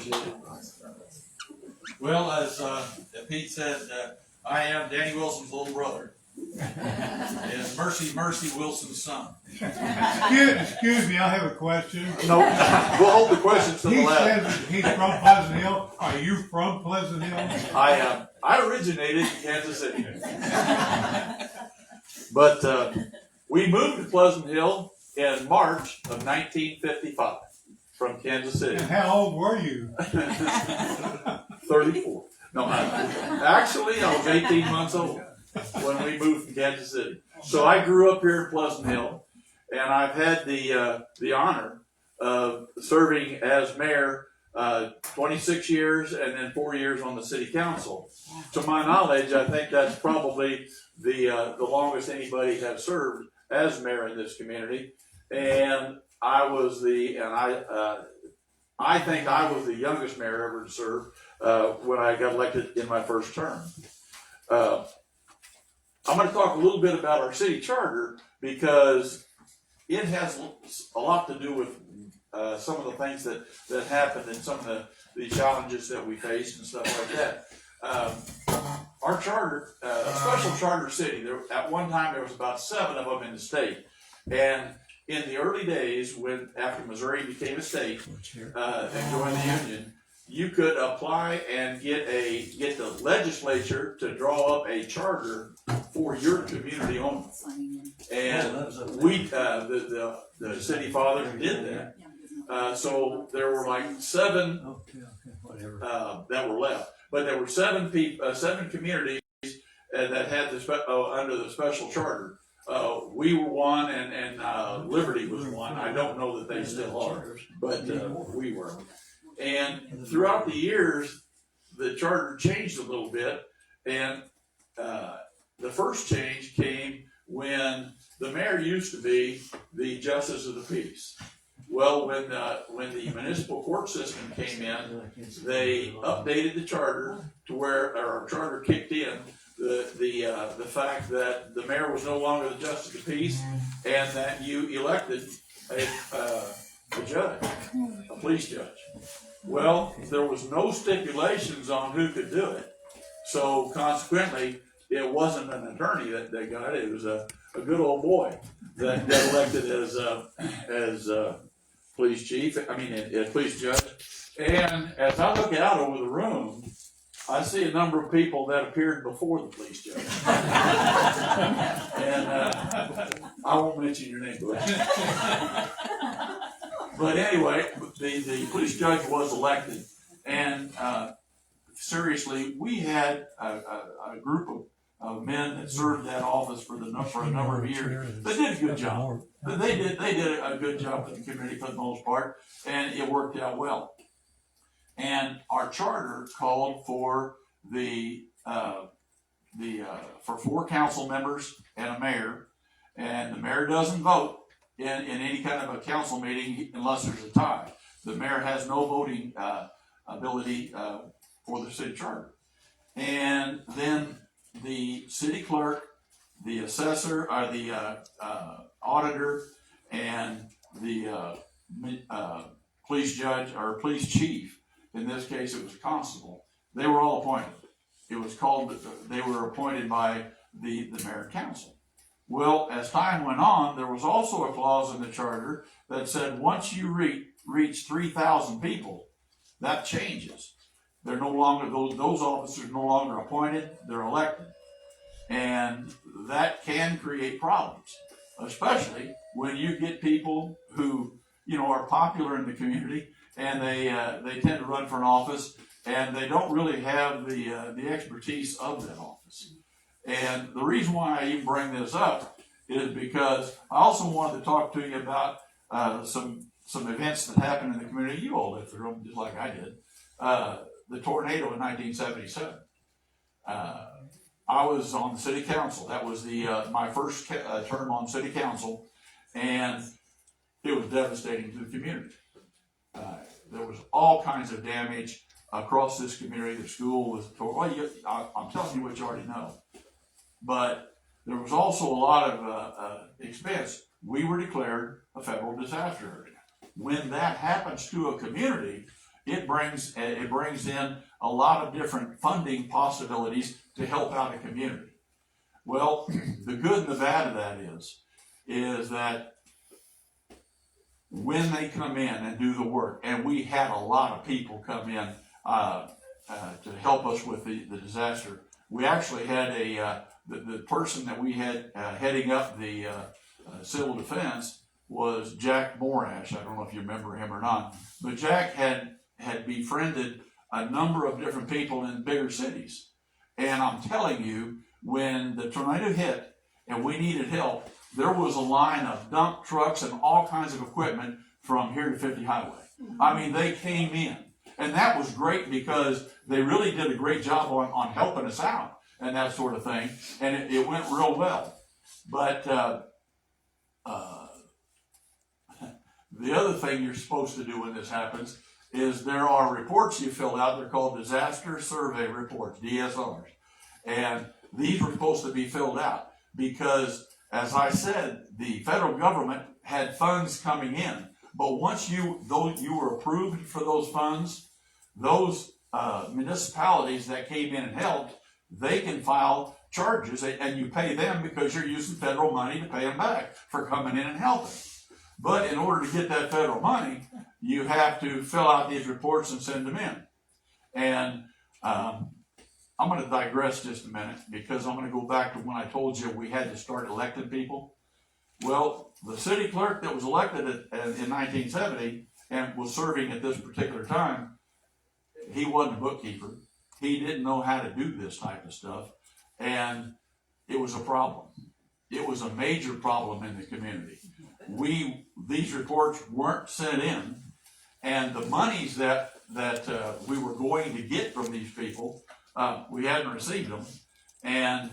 Appreciate it. Well, as Pete said, I am Danny Wilson's little brother. And Mercy Wilson's son. Excuse me, I have a question. No, we'll hold the questions to the He last. says he's from Pleasant Hill. Are you from Pleasant Hill? I originated in Kansas City. But we moved to Pleasant Hill in March of 1955 from Kansas City. And how old were you? 34. No, actually, I was 18 months old when we moved from Kansas City. So I grew up here in Pleasant Hill, and I've had the honor of serving as mayor 26 years and then 4 years on the city council. To my knowledge, I think that's probably the longest anybody has served as mayor in this community. And I think I was the youngest mayor ever to serve when I got elected in my first term. I'm going to talk a little bit about our city charter because it has a lot to do with some of the things that happened and some of the challenges that we faced and stuff like that. Our charter, a special charter city, at one time there was about 7 of them in the state. And in the early days, after Missouri became a state and joined the Union, you could apply and get the legislature to draw up a charter for your community only. And we, the city fathers did that. So there were like 7 that were left, but there were 7 communities that had under the special charter. We were one, and Liberty was one. I don't know that they still are, but we were. And throughout the years, the charter changed a little bit, and the first change came when the mayor used to be the justice of the peace. Well, when the municipal court system came in, they updated the charter to where our charter kicked in the fact that the mayor was no longer the justice of the peace, and that you elected a judge, a police judge. Well, there was no stipulations on who could do it, so consequently, it wasn't an attorney that got it. It was a good old boy that got elected as police chief. As police judge. And as I look out over the room, I see a number of people that appeared before the police judge. And I won't mention your name, but anyway, the police judge was elected, and seriously, we had a group of men that served that office for a number of years. They did a good job. They did a good job with the community for the most part, and it worked out well. And our charter called for for 4 council members and a mayor, and the mayor doesn't vote in any kind of a council meeting unless there's a tie. The mayor has no voting ability for the city charter. And then the city clerk, the assessor, or the auditor, and the police judge or police chief, in this case it was a constable, they were all appointed. It was called, they were appointed by the mayor and council. Well, as time went on, there was also a clause in the charter that said once you reach 3,000 people, that changes. They're no longer, those officers are no longer appointed, they're elected. And that can create problems, especially when you get people who, are popular in the community, and they tend to run for an office, and they don't really have the expertise of that office. And the reason why I even bring this up is because I also wanted to talk to you about some events that happened in the community. You all lived through them just like I did. The tornado in 1977. I was on the city council. That was my first term on city council, and it was devastating to the community. There was all kinds of damage across this community. The school was torn. Well, I'm telling you what you already know. But there was also a lot of expense. We were declared a federal disaster area. When that happens to a community, it brings in a lot of different funding possibilities to help out a community. Well, the good and the bad of that is that when they come in and do the work, and we had a lot of people come in to help us with the disaster. We actually had the person that we had heading up the civil defense was Jack Morash. I don't know if you remember him or not, but Jack had befriended a number of different people in bigger cities. And I'm telling you, when the tornado hit and we needed help, there was a line of dump trucks and all kinds of equipment from here to 50 Highway. I mean, they came in. And that was great because they really did a great job on helping us out and that sort of thing. And it went real well. But the other thing you're supposed to do when this happens is there are reports you fill out. They're called disaster survey reports, DSRs. And these were supposed to be filled out because, as I said, the federal government had funds coming in. But once you were approved for those funds, those municipalities that came in and helped, they can file charges, and you pay them because you're using federal money to pay them back for coming in and helping. But in order to get that federal money, you have to fill out these reports and send them in. And I'm going to digress just a minute because I'm going to go back to when I told you we had to start electing people. Well, the city clerk that was elected in 1970 and was serving at this particular time, he wasn't a bookkeeper. He didn't know how to do this type of stuff. And it was a problem. It was a major problem in the community. These reports weren't sent in, and the monies that we were going to get from these people, we hadn't received them. And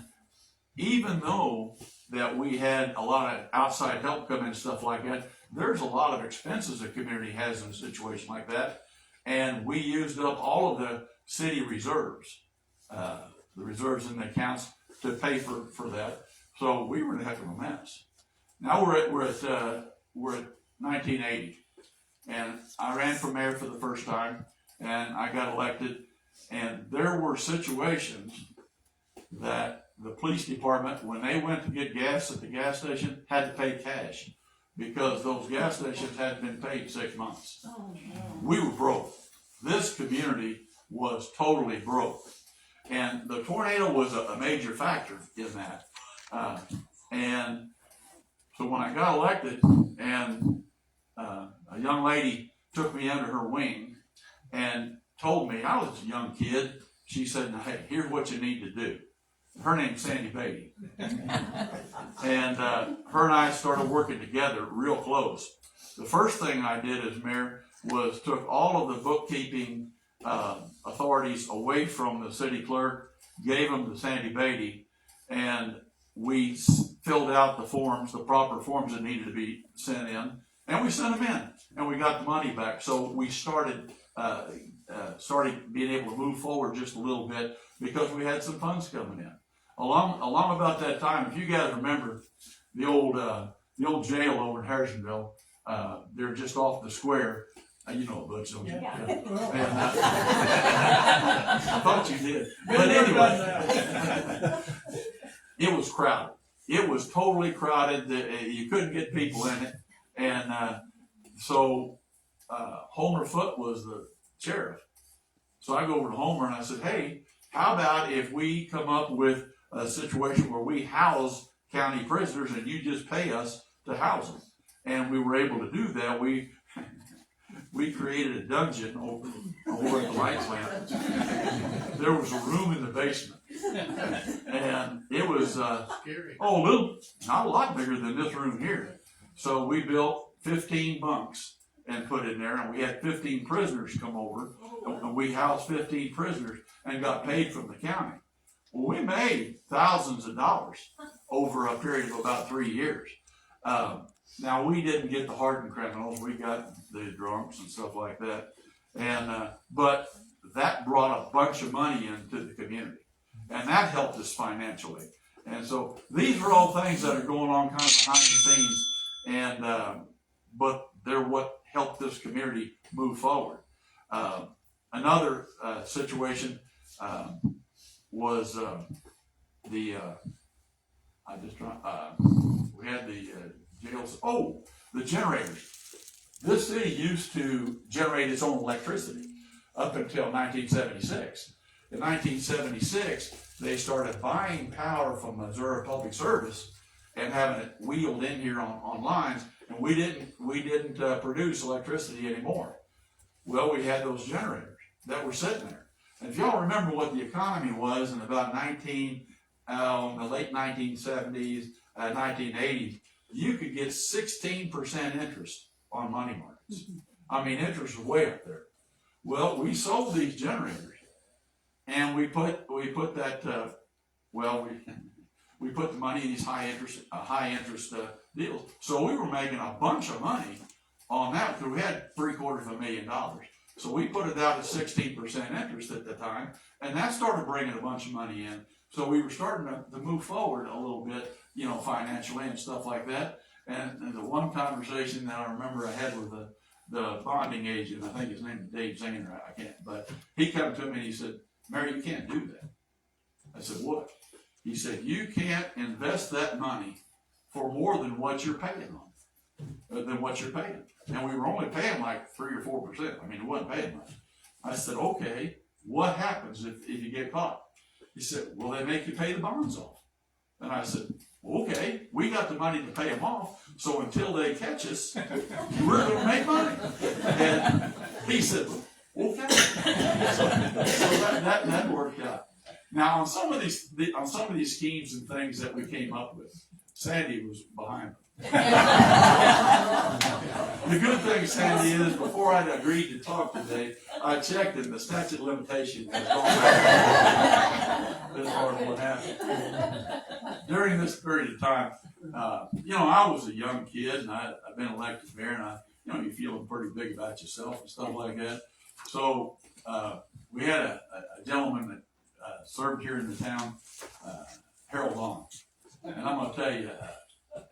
even though that we had a lot of outside help come in and stuff like that, there's a lot of expenses a community has in a situation like that. And we used up all of the city reserves, the reserves in the accounts to pay for that. So we were in a heck of a mess. Now we're at 1980, and I ran for mayor for the first time, and I got elected. And there were situations that the police department, when they went to get gas at the gas station, had to pay cash because those gas stations hadn't been paid 6 months. Oh, no. We were broke. This community was totally broke. And the tornado was a major factor in that. And so when I got elected, and a young lady took me under her wing and told me, I was a young kid, she said, hey, here's what you need to do. Her name's Sandy Beatty. And her and I started working together real close. The first thing I did as mayor was took all of the bookkeeping authorities away from the city clerk, gave them to Sandy Beatty, and we filled out the forms, the proper forms that needed to be sent in, and we sent them in, and we got the money back. So we started being able to move forward just a little bit because we had some funds coming in. Along about that time, if you guys remember the old jail over in Harrisonville, they're just off the square. You know, Butch, don't you? Yeah. And, I thought you did. But anyway, it was crowded. It was totally crowded. You couldn't get people in it. And so Homer Foote was the sheriff. So I go over to Homer and I said, hey, how about if we come up with a situation where we house county prisoners and you just pay us to house them? And we were able to do that. We created a dungeon over at the Lights Lamp. There was a room in the basement. And it was, not a lot bigger than this room here. So we built 15 bunks and put in there, and we had 15 prisoners come over, and we housed 15 prisoners and got paid from the county. Well, we made thousands of dollars over a period of about 3 years. Now, we didn't get the hardened criminals. We got the drunks and stuff like that. And but that brought a bunch of money into the community. And that helped us financially. And so these are all things that are going on kind of behind the scenes. And but they're what helped this community move forward. Another situation was we had the jails. Oh, the generators. This city used to generate its own electricity up until 1976. In 1976, they started buying power from Missouri Public Service and having it wheeled in here on lines, and we didn't produce electricity anymore. Well, we had those generators that were sitting there. And if y'all remember what the economy was in about the late 1970s, 1980s, you could get 16% interest on money markets. I mean, interest was way up there. Well, we sold these generators, and we put that we put the money in these high interest deals. So we were making a bunch of money on that because we had $750,000. So we put it out at 16% interest at the time, and that started bringing a bunch of money in. So we were starting to move forward a little bit, financially and stuff like that. And the one conversation that I remember I had with the bonding agent, I think his name is Dave Zaner, I can't, but he came to me and he said, "Mary, you can't do that." I said, "What?" He said, "You can't invest that money for more than what you're paying And we were only paying like 3 or 4%. I mean, it wasn't paying much. I said, "Okay, what happens if you get caught?" He said, "Well, they make you pay the bonds off." And I said, "Okay, we got the money to pay them off, so until they catch us, we're going to make money." And he said, "Okay." So that worked out. Now, on some of these schemes and things that we came up with, Sandy was behind them. The good thing, Sandy, is before I agreed to talk today, I checked and the statute of limitation has gone back as far as what happened. During this period of time, I was a young kid and I've been elected mayor, and you feeling pretty big about yourself and stuff like that. So we had a gentleman that served here in the town, Harold Vaughn. And I'm going to tell you,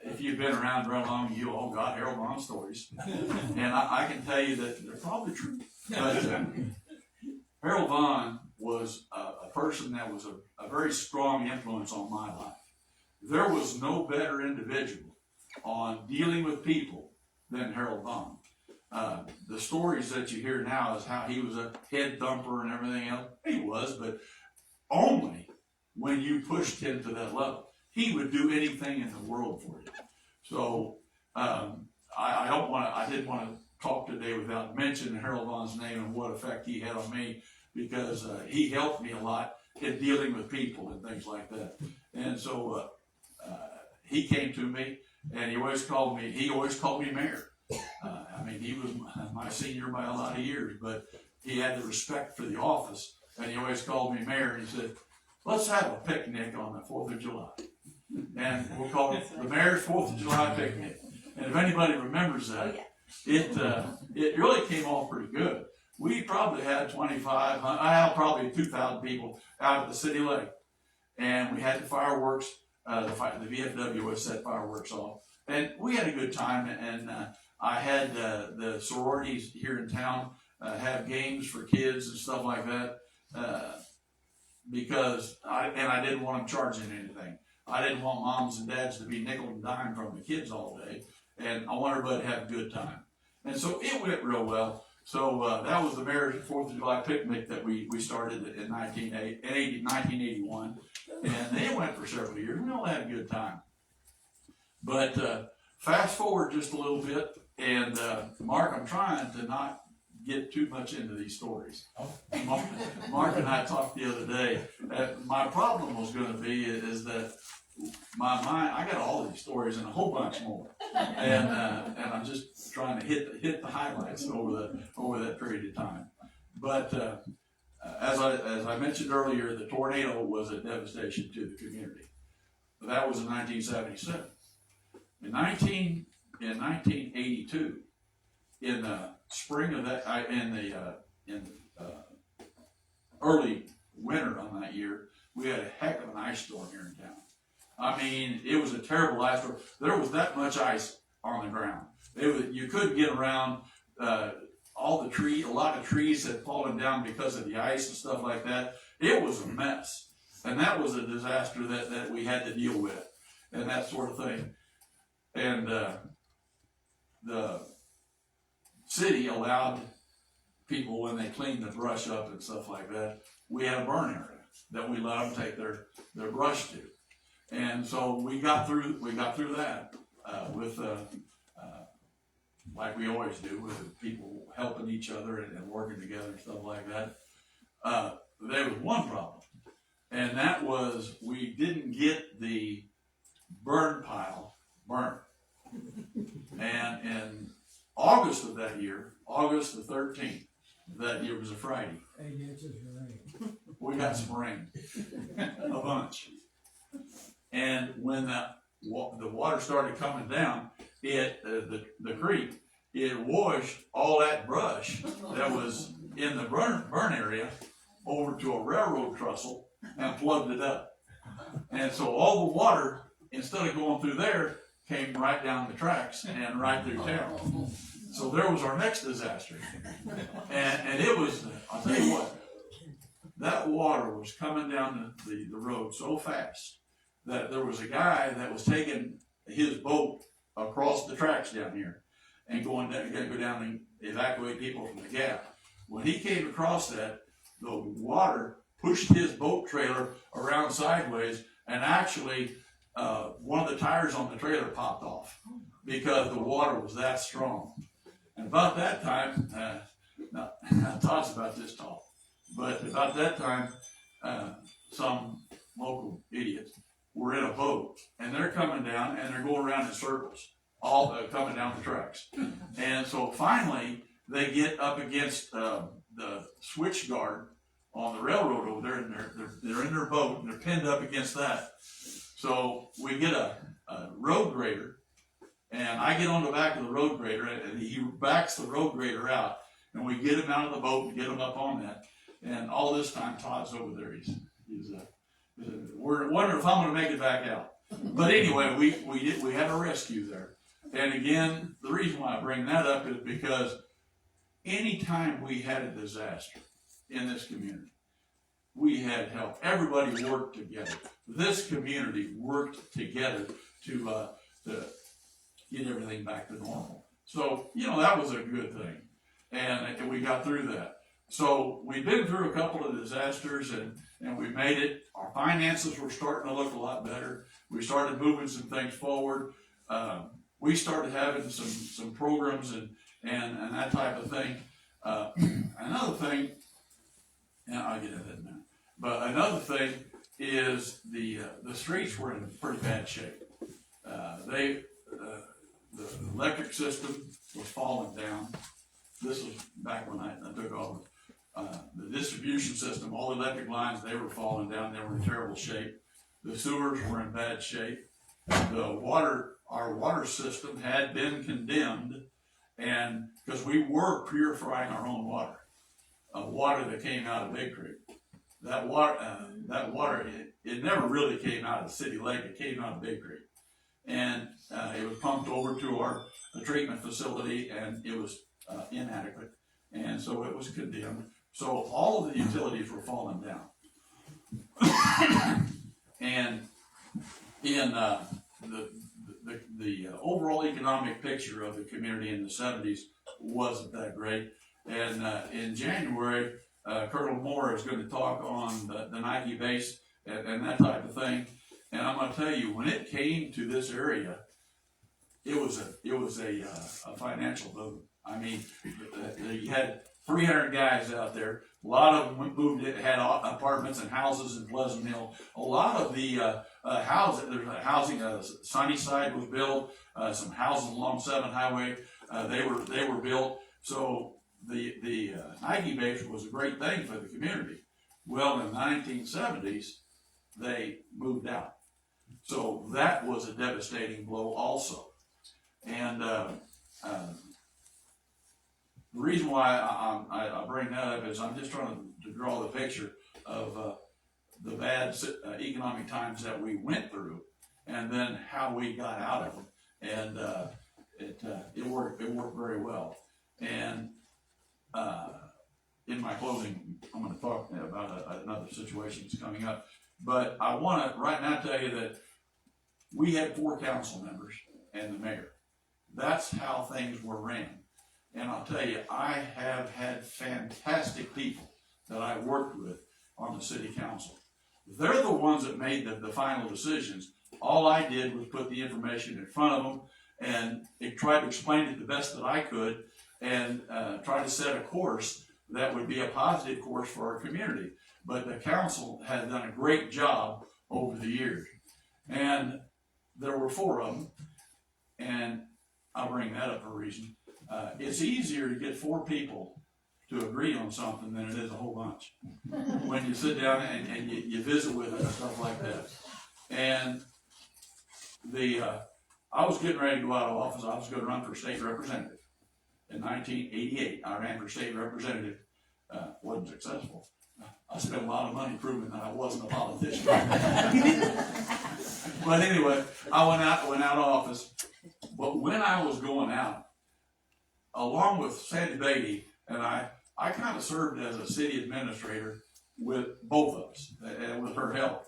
if you've been around very long, you all got Harold Vaughn stories. And I can tell you that they're probably true. But Harold Vaughn was a person that was a very strong influence on my life. There was no better individual on dealing with people than Harold Vaughn. The stories that you hear now is how he was a head thumper and everything else. He was, but only when you pushed him to that level. He would do anything in the world for you. So I didn't want to talk today without mentioning Harold Vaughn's name and what effect he had on me, because he helped me a lot in dealing with people and things like that. And so he came to me, and he always called me mayor. He was my senior by a lot of years, but he had the respect for the office, and he always called me mayor. And he said, "Let's have a picnic on the 4th of July." And we'll call it the Mayor's 4th of July picnic. And if anybody remembers that, it really came off pretty good. We probably had probably 2,000 people out at the city lake. And we had the fireworks, the VFW was set fireworks off. And we had a good time. And I had the sororities here in town have games for kids and stuff like that. Because I didn't want them charging anything. I didn't want moms and dads to be nickel and dime from the kids all day, and I want everybody to have a good time. And so it went real well. So that was the Mayor's 4th of July picnic that we started in 1981, and it went for several years. We all had a good time. But fast forward just a little bit, and Mark, I'm trying to not get too much into these stories. Mark and I talked the other day. My problem was going to be is that my mind, I got all these stories and a whole bunch more, and I'm just trying to hit the highlights over that period of time. But as I mentioned earlier, the tornado was a devastation to the community. That was in 1977. In 1982, in the spring of that, in the early winter on that year, we had a heck of an ice storm here in town. It was a terrible ice storm. There was that much ice on the ground. You couldn't get around a lot of trees had fallen down because of the ice and stuff like that. It was a mess. And that was a disaster that we had to deal with and that sort of thing. And the city allowed people, when they cleaned the brush up and stuff like that, we had a burn area that we let them take their brush to. And so we got through that with like we always do, with people helping each other and working together and stuff like that. There was one problem, and that was we didn't get the burn pile burnt. And in August of that year, August the 13th, that year was a Friday. 8 inches of rain. We got some rain, a bunch. And when the water started coming down, the creek, it washed all that brush that was in the burn area over to a railroad trestle and plugged it up. And so all the water, instead of going through there, came right down the tracks and right through town. So there was our next disaster. And it was, I'll tell you what, that water was coming down the road so fast that there was a guy that was taking his boat across the tracks down here and go down and evacuate people from the gap. When he came across that, the water pushed his boat trailer around sideways, and actually one of the tires on the trailer popped off because the water was that strong. And about that time, now Todd's about this tall, but about that time, some local idiots were in a boat, and they're coming down, and they're going around in circles, all coming down the tracks. And so finally, they get up against the switch guard on the railroad over there, and they're in their boat, and they're pinned up against that. So we get a road grader, and I get on the back of the road grader, and he backs the road grader out, and we get him out of the boat and get him up on that. And all this time, Todd's over there. He's we're wondering if I'm going to make it back out. But anyway, we had a rescue there. And again, the reason why I bring that up is because anytime we had a disaster in this community, we had help. Everybody worked together. This community worked together to get everything back to normal. So, that was a good thing. And we got through that. So we've been through a couple of disasters and we made it. Our finances were starting to look a lot better. We started moving some things forward. We started having some programs and that type of thing. Another thing, and I'll get into that in a minute, but another thing is the streets were in pretty bad shape. The electric system was falling down. This was back when I took over. The distribution system, all the electric lines, they were falling down. They were in terrible shape. The sewers were in bad shape. Our water system had been condemned, and because we were purifying our own water that came out of Big Creek. That water, it never really came out of the city lake. It came out of Big Creek, and it was pumped over to our treatment facility, and it was inadequate, and so it was condemned. So all of the utilities were falling down, and in the overall economic picture of the community in the 70s wasn't that great. And in January, Colonel Moore is going to talk on the Nike base and that type of thing. And I'm going to tell you, when it came to this area, it was a financial boom. I mean, you had 300 guys out there. A lot of them moved, had apartments and houses in Pleasant Hill. A lot of the housing, Sunnyside was built. Some houses along 7 Highway, they were built. So the Nike base was a great thing for the community. Well, in the 1970s, they moved out. So that was a devastating blow also. And the reason why I bring that up is I'm just trying to draw the picture of the bad economic times that we went through, and then how we got out of them. And it worked very well. And in my closing, I'm gonna talk about another situation that's coming up. But I wanna right now tell you that we had 4 council members and the mayor. That's how things were ran. And I'll tell you, I have had fantastic people that I worked with on the city council. They're the ones that made the final decisions. All I did was put the information in front of them and try to explain it the best that I could and try to set a course that would be a positive course for our community. But the council has done a great job over the years. And there were 4 of them, and I'll bring that up for a reason. It's easier to get 4 people to agree on something than it is a whole bunch. When you sit down and you visit with them and stuff like that. And I was getting ready to go out of office. I was going to run for state representative. In 1988, I ran for state representative. Wasn't successful. I spent a lot of money proving that I wasn't a politician. But anyway, I went out of office. But when I was going out, along with Sandy Beatty, and I kind of served as a city administrator with both of us, and with her help.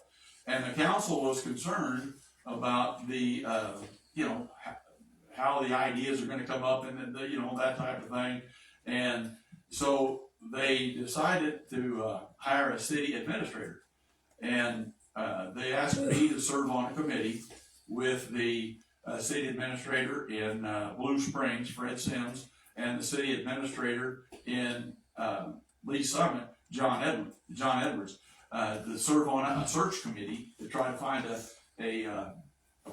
And the council was concerned about the, how the ideas are going to come up and that type of thing. And so they decided to hire a city administrator. And they asked me to serve on a committee with the city administrator in Blue Springs, Fred Sims, and the city administrator in Lee Summit, John Edwards, to serve on a search committee to try to find a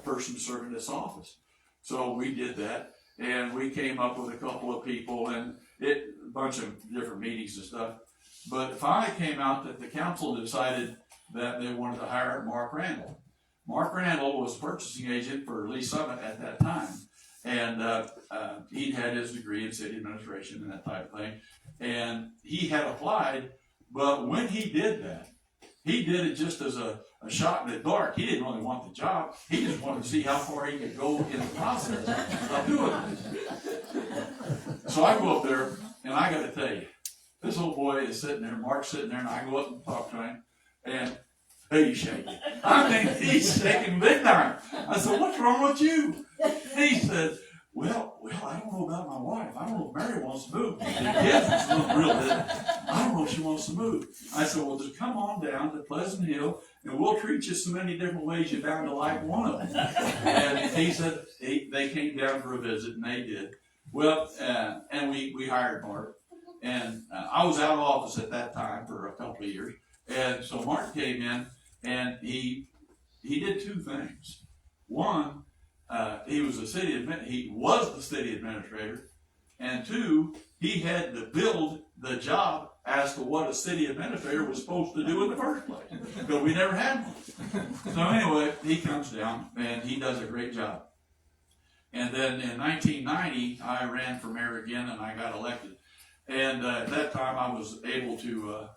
person to serve in this office. So we did that, and we came up with a couple of people and a bunch of different meetings and stuff. But finally came out that the council decided that they wanted to hire Mark Randall. Mark Randall was purchasing agent for Lee Summit at that time. And he'd had his degree in city administration and that type of thing. And he had applied, but when he did that, he did it just as a shot in the dark. He didn't really want the job. He just wanted to see how far he could go in the process of doing it. So I go up there, and I got to tell you, this old boy is sitting there, Mark's sitting there, and I go up and talk to him, and he's shaking. I mean, he's shaking big time. I said, "What's wrong with you?" He said, well, I don't know about my wife. I don't know if Mary wants to move. The kids look real good. I don't know if she wants to move. I said, well, just come on down to Pleasant Hill, and we'll treat you so many different ways you're bound to like one of them. And he said, they came down for a visit, and they did. Well, and we hired Mark. And I was out of office at that time for a couple of years. And so Mark came in, and he did 2 things. One, he was the city administrator, and 2, he had to build the job as to what a city administrator was supposed to do in the first place, because we never had one. So anyway, he comes down and he does a great job. And then in 1990, I ran for mayor again, and I got elected. And at that time, I was able to.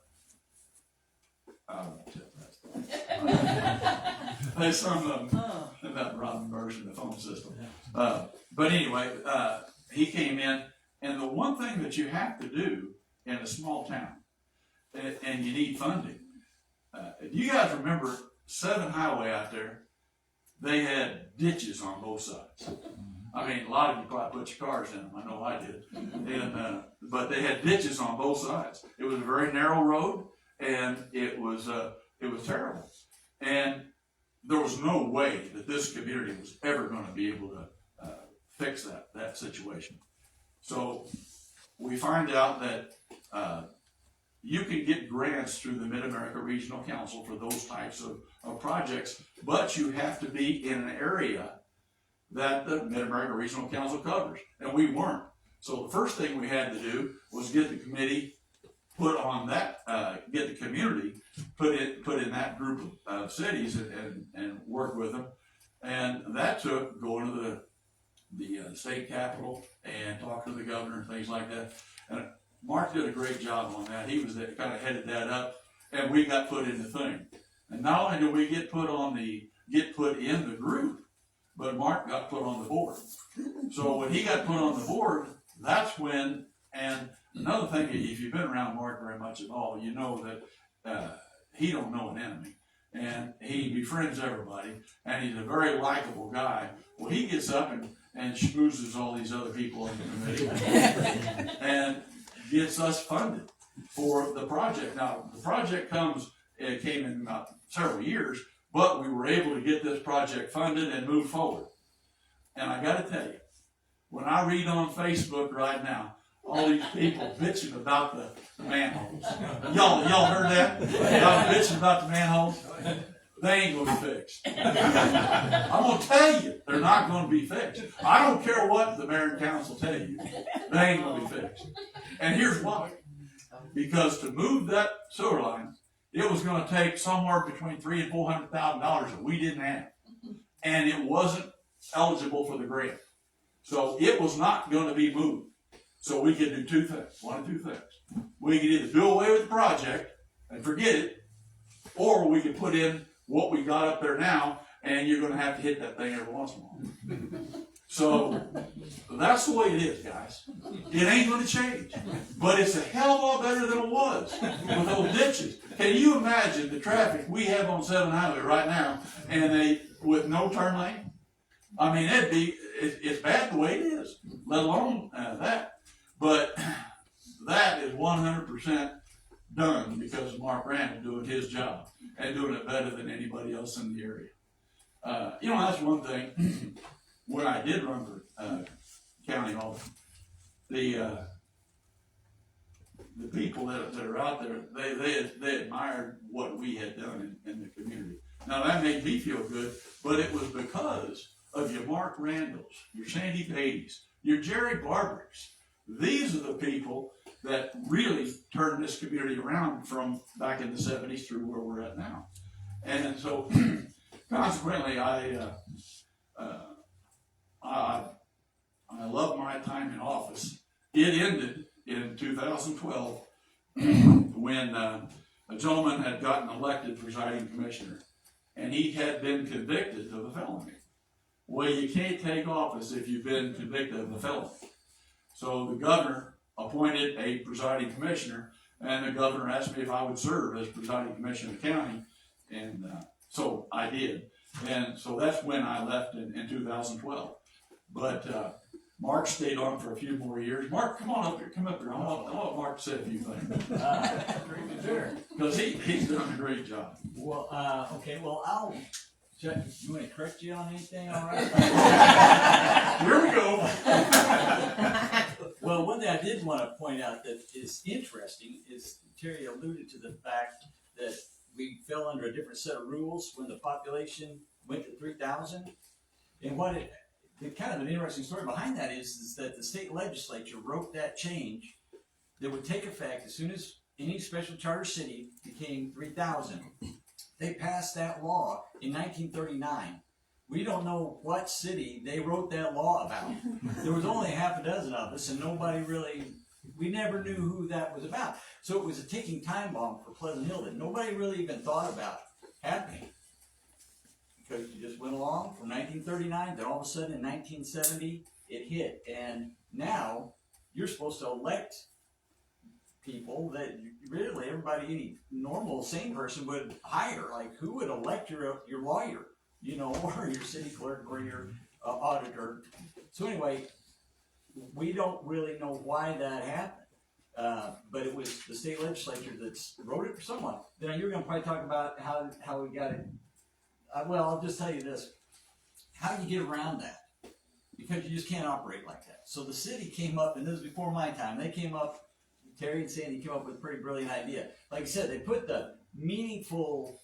There's some of them about Robin Burge and the phone system. But anyway, he came in, and the one thing that you have to do in a small town, and you need funding, you guys remember 7 Highway out there, they had ditches on both sides. I mean, a lot of you probably put your cars in them. I know I did. And, but they had ditches on both sides. It was a very narrow road, and it was terrible. And there was no way that this community was ever going to be able to fix that situation. So we find out that you can get grants through the Mid-America Regional Council for those types of projects, but you have to be in an area that the Mid-America Regional Council covers, and we weren't. So the first thing we had to do was get the committee put on that, get the community put in that group of cities and work with them, and that took going to the state capitol and talking to the governor and things like that. And Mark did a great job on that. He was kind of headed that up, and we got put in the thing. And not only did we get put in the group, but Mark got put on the board. So when he got put on the board, that's when And another thing, if you've been around Mark very much at all, you know that he don't know an enemy. And he befriends everybody, and he's a very likable guy. Well, he gets up and schmoozes all these other people in the committee and gets us funded for the project. Now, the project came in several years, but we were able to get this project funded and move forward. And I got to tell you, when I read on Facebook right now, all these people bitching about the manholes. Y'all heard that? Y'all bitching about the manholes? They ain't gonna be fixed. I'm gonna tell you, they're not gonna be fixed. I don't care what the mayor and council tell you, they ain't gonna be fixed. And here's why. Because to move that sewer line, it was gonna take somewhere between $300,000 and $400,000 that we didn't have. And it wasn't eligible for the grant. So it was not gonna be moved. So we could do two things, one of two things. We could either do away with the project and forget it, or we could put in what we got up there now, and you're gonna have to hit that thing every once in a while. So that's the way it is, guys. It ain't gonna change. But it's a hell of a lot better than it was with those ditches. Can you imagine the traffic we have on 7th Highway right now, and with no turn lane? I mean, it's bad the way it is, let alone that. But that is 100% done because of Mark Randall doing his job and doing it better than anybody else in the area. That's one thing. When I did run for county office, the people that are out there, they admired what we had done in the community. Now that made me feel good, but it was because of your Mark Randalls, your Sandy Beatties, your Jerry Barbricks. These are the people that really turned this community around from back in the 70s through where we're at now. And so, consequently, I love my time in office. It ended in 2012 when a gentleman had gotten elected presiding commissioner, and he had been convicted of a felony. Well, you can't take office if you've been convicted of a felony. So the governor appointed a presiding commissioner, and the governor asked me if I would serve as presiding commissioner of the county, and so I did. And so that's when I left in 2012. But Mark stayed on for a few more years. Mark, come on up here. Come up here. I want Mark to say a few things. Sure. Because he's done a great job. Well, okay. Well, I'll. You want to correct you on anything? All right. Here we go. Well, one thing I did want to point out that is interesting is Terry alluded to the fact that we fell under a different set of rules when the population went to 3,000. And the kind of an interesting story behind that is that the state legislature wrote that change that would take effect as soon as any special charter city became 3,000. They passed that law in 1939. We don't know what city they wrote that law about. There was only half a dozen of us, and we never knew who that was about. So it was a ticking time bomb for Pleasant Hill that nobody really even thought about happening. Because you just went along from 1939, then all of a sudden in 1970, it hit. And now you're supposed to elect people that really everybody, any normal, sane person would hire. Like, who would elect your lawyer, or your city clerk or your auditor? So anyway, we don't really know why that happened. But it was the state legislature that wrote it for someone. Then you're going to probably talk about how we got it. Well, I'll just tell you this. How do you get around that? Because you just can't operate like that. So the city came up, and this was before my time, they came up, Terry and Sandy came up with a pretty brilliant idea. Like I said, they put the meaningful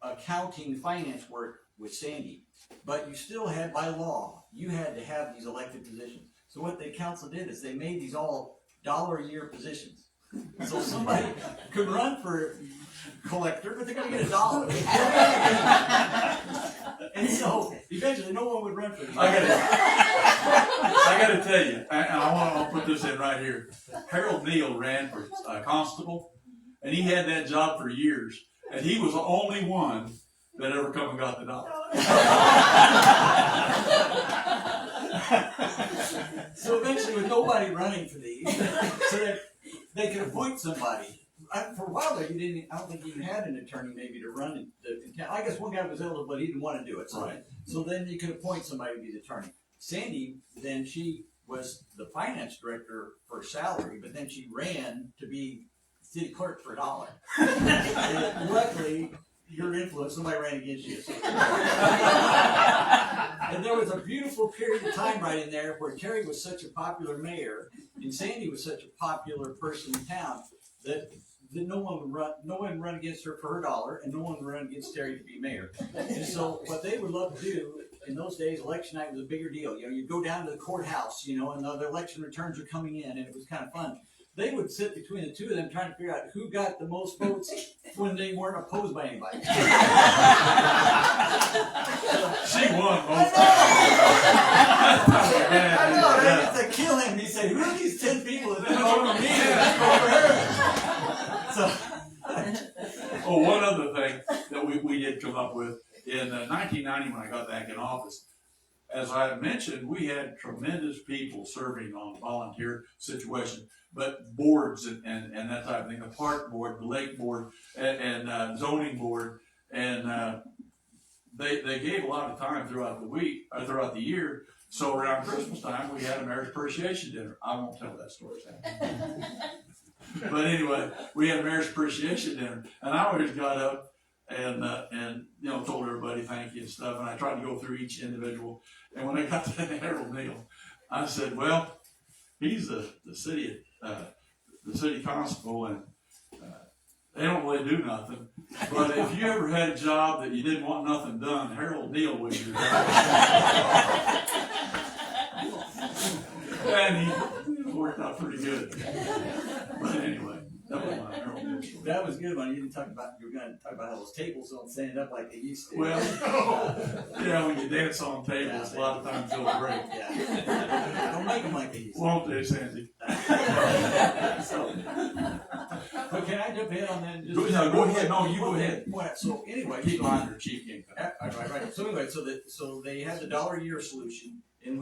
accounting finance work with Sandy, but you still had, by law, you had to have these elected positions. So what the council did is they made these all $1 a year positions. So somebody could run for collector, but they're going to get $1. And so eventually no one would run for it. I got to tell you, and I want to put this in right here. Harold Neal ran for constable, and he had that job for years, and he was the only one that ever come and got the dollar. So eventually, with nobody running for these, so that they could appoint somebody. For a while there, I don't think you even had an attorney maybe to run in town. I guess one guy was eligible, but he didn't want to do it. So then you could appoint somebody to be the attorney. Sandy, then she was the finance director for salary, but then she ran to be city clerk for $1. And luckily, your influence, somebody ran against you. And there was a beautiful period of time right in there where Terry was such a popular mayor and Sandy was such a popular person in town that no one would run against her for her $1, and no one would run against Terry to be mayor. And so what they would love to do in those days, election night was a bigger deal. You know, you'd go down to the courthouse, you know, and the election returns are coming in, and it was kind of fun. They would sit between the two of them trying to figure out who got the most votes when they weren't opposed by anybody. She won I know, they used to kill him. He said, who are these 10 people that didn't vote for me? So, Oh, one other thing that we did come up with in 1990 when I got back in office, as I mentioned, we had tremendous people serving on volunteer situations, but boards and that type of thing, the park board, the lake board, and zoning board, and they gave a lot of time throughout the week, or throughout the year. So around Christmas time, we had a Mayor's Appreciation Dinner. I won't tell that story, Sam. But anyway, we had a Mayor's Appreciation Dinner, and I always got up and you know, told everybody thank you and stuff, and I tried to go through each individual. And when I got to Harold Neal, I said, well, he's the city constable, and they don't really do nothing. But if you ever had a job that you didn't want nothing done, Harold Neal was your guy. And he worked out pretty good. But anyway, that was my Harold Neal story. that was a good one. You were going to talk about how those tables don't stand up like they used to. Well, yeah, when you dance on tables, a lot of times they'll break. Yeah. Don't make them like they used to. Won't they, Sandy? So, but can I jump in on that? Go ahead. No, you go ahead. So anyway, Keep on your chief game. right. So anyway, so they had the $1 a year solution, and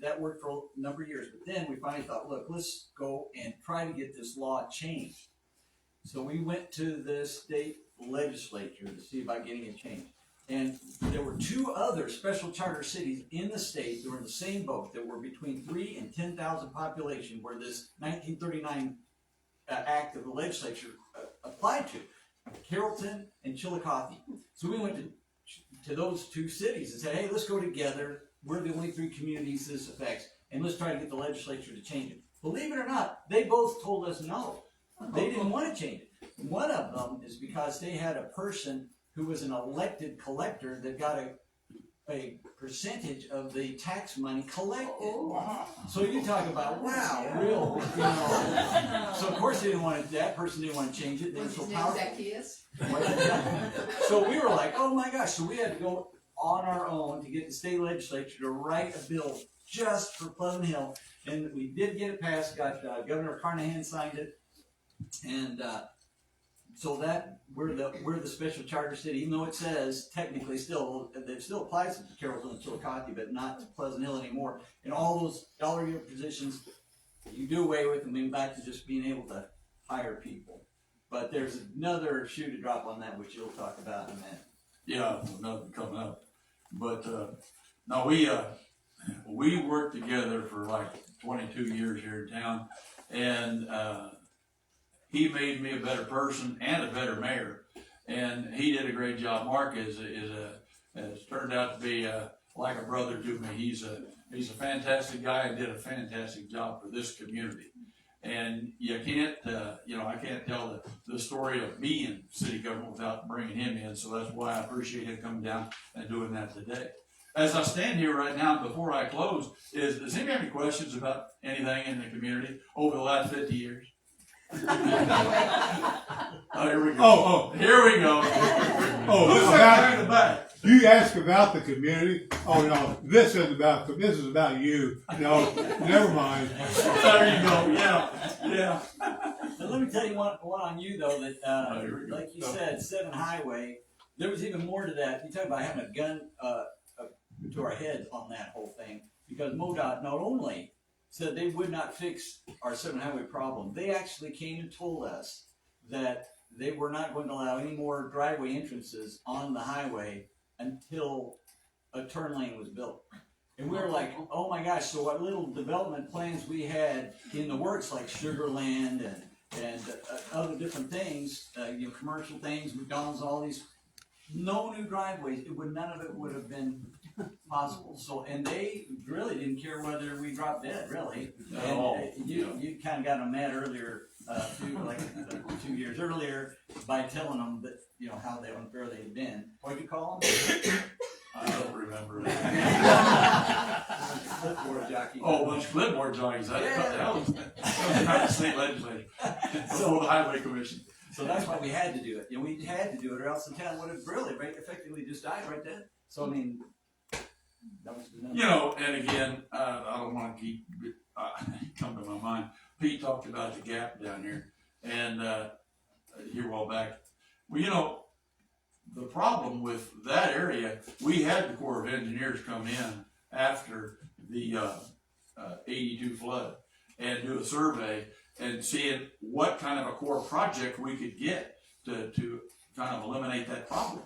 that worked for a number of years. But then we finally thought, look, let's go and try to get this law changed. So we went to the state legislature to see about getting it changed. And there were 2 other special charter cities in the state that were in the same boat, that were between 3,000 and 10,000 population, where this 1939 act of the legislature applied to, Carrollton and Chillicothe. So we went to those 2 cities and said, hey, let's go together. We're the only 3 communities this affects, and let's try to get the legislature to change it. Believe it or not, they both told us no. They didn't want to change it. One of them is because they had a person who was an elected collector that got a percentage of the tax money collected. So you talk about, wow, real, you know. So of course they didn't want to, that person didn't want to change it. They were so powerful. So we were like, oh my gosh. So we had to go on our own to get the state legislature to write a bill just for Pleasant Hill. And we did get it passed, got Governor Carnahan signed it. And so that we're the special charter city, even though it says technically it still applies to Carrollton and Chillicothe, but not to Pleasant Hill anymore. And all those $1 a year positions, you do away with them, and back to just being able to hire people. But there's another shoe to drop on that, which you'll talk about in a minute. Yeah, nothing coming up. But no, we worked together for like 22 years here in town, and he made me a better person and a better mayor, and he did a great job. Mark has turned out to be like a brother to me. He's a fantastic guy and did a fantastic job for this community. And you can't, I can't tell the story of me in city government without bringing him in. So that's why I appreciate him coming down and doing that today. As I stand here right now, before I close, does anybody have any questions about anything in the community over the last 50 years? Oh, here we go. Here we go. Who's that guy in the back? You ask about the community. Oh no, this is about you. No, never mind. There you go. Yeah. Now let me tell you one on you though, that like you said, 7 Highway. There was even more to that. You talk about having a gun to our heads on that whole thing. because MoDOT not only said they would not fix our 7 highway problem, they actually came and told us that they were not going to allow any more driveway entrances on the highway until a turn lane was built. And we were like, oh my gosh, so what little development plans we had in the works, like Sugarland and other different things, commercial things, McDonald's, all these, no new driveways, none of it would have been possible. So, and they really didn't care whether we dropped dead, really. And you kind of got them mad earlier, 2 years earlier, by telling them that, how they unfair they had been. What'd you call them? I don't remember it. Clipboard jockey. Oh, a bunch of clipboard jockeys. That was the state legislature. Before the highway commission. So that's why we had to do it. We had to do it, or else the town would have really effectively just died right then. So I mean, that was the And again, I don't want to keep come to my mind. Pete talked about the gap down here, and here a while back. Well, the problem with that area, we had the Corps of Engineers come in after the 82 flood and do a survey and seeing what kind of a core project we could get to kind of eliminate that problem.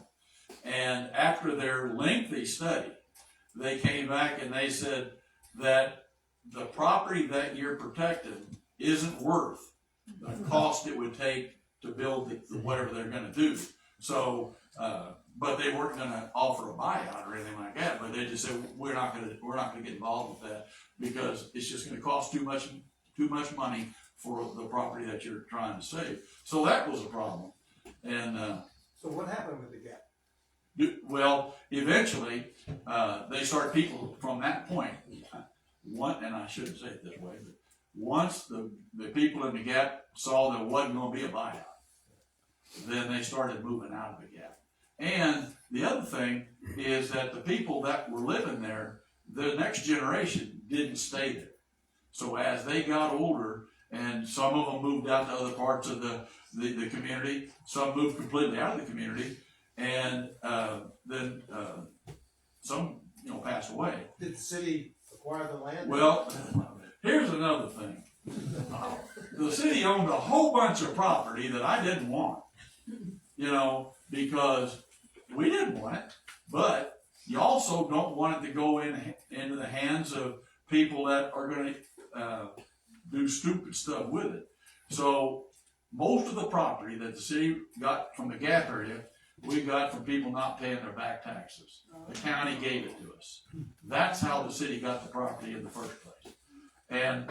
And after their lengthy study, they came back and they said that the property that you're protecting isn't worth the cost it would take to build whatever they're going to do. So, but they weren't going to offer a buyout or anything like that. But they just said we're not going to get involved with that because it's just going to cost too much money for the property that you're trying to save. So that was a problem. And So what happened with the gap? well, eventually they started people from that point. And I shouldn't say it this way, but once the people in the gap saw there wasn't going to be a buyout, then they started moving out of the gap. And the other thing is that the people that were living there, the next generation didn't stay there. So as they got older, and some of them moved out to other parts of the community, some moved completely out of the community, and then some passed away. Did the city acquire the land? Well, here's another thing. The city owned a whole bunch of property that I didn't want, because we didn't want it, but you also don't want it to go into the hands of people that are going to do stupid stuff with it. So most of the property that the city got from the gap area, we got from people not paying their back taxes. The county gave it to us. That's how the city got the property in the first place. And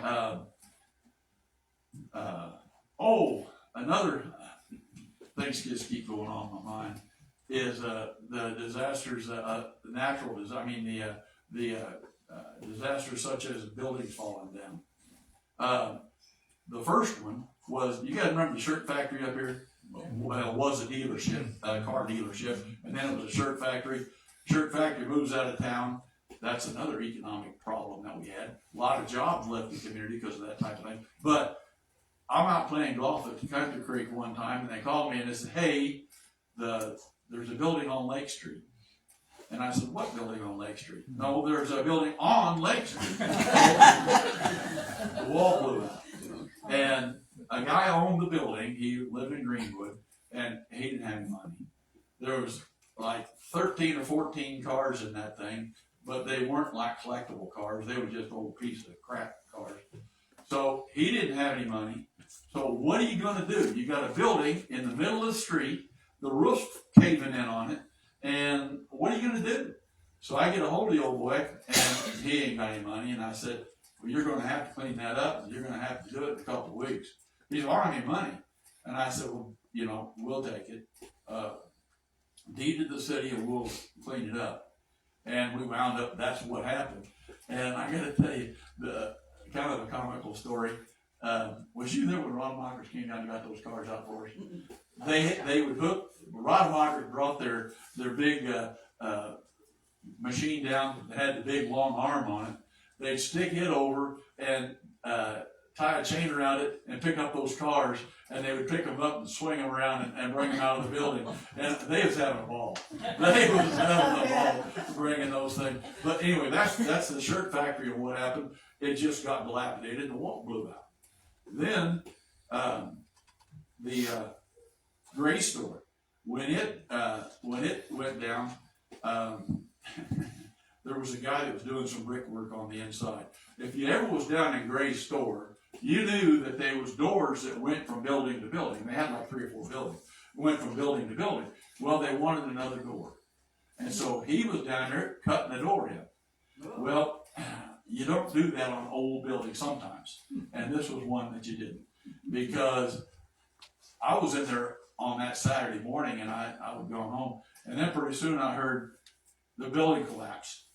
another things just keep going on in my mind is the disasters, natural disasters. Disasters such as buildings falling down. The first one was, you guys remember the shirt factory up here? Well, it was a dealership, a car dealership, and then it was a shirt factory. Shirt factory moves out of town. That's another economic problem that we had. A lot of jobs left the community because of that type of thing. But I'm out playing golf at Country Creek one time, and they called me and they said, "Hey, there's a building on Lake Street." And I said, "What building on Lake Street?" "No, there's a building on Lake Street." The wall blew out. And a guy owned the building. He lived in Greenwood, and he didn't have any money. There was like 13 or 14 cars in that thing, but they weren't like collectible cars. They were just old pieces of crap cars. So he didn't have any money. So what are you going to do? You got a building in the middle of the street, the roof's caving in on it, and what are you going to do? So I get a hold of the old boy, and he ain't got any money, and I said, "Well, you're going to have to clean that up, and you're going to have to do it in a couple of weeks." He said, "I don't have any money." And I said, "Well, we'll take it. Deed to the city, and we'll clean it up." And we wound up, that's what happened. And I got to tell you, the kind of a comical story. Was you there when Rademachers came down and got those cars out for us? They would hook, Rademachers brought their big machine down that had the big long arm on it. They'd stick it over, and tie a chain around it and pick up those cars, and they would pick them up and swing them around and bring them out of the building. And they was having a ball. They was having a ball bringing those things. But anyway, that's the shirt factory and what happened. It just got dilapidated and the wall blew out. Then the Gray store, when it went down, there was a guy that was doing some brickwork on the inside. If you ever was down in Gray's store, you knew that there was doors that went from building to building. They had like 3 or 4 buildings. Went from building to building. Well, they wanted another door. And so he was down there cutting the door in. Well, you don't do that on old buildings sometimes. And this was one that you didn't. Because I was in there on that Saturday morning and I was going home. And then pretty soon I heard the building collapse.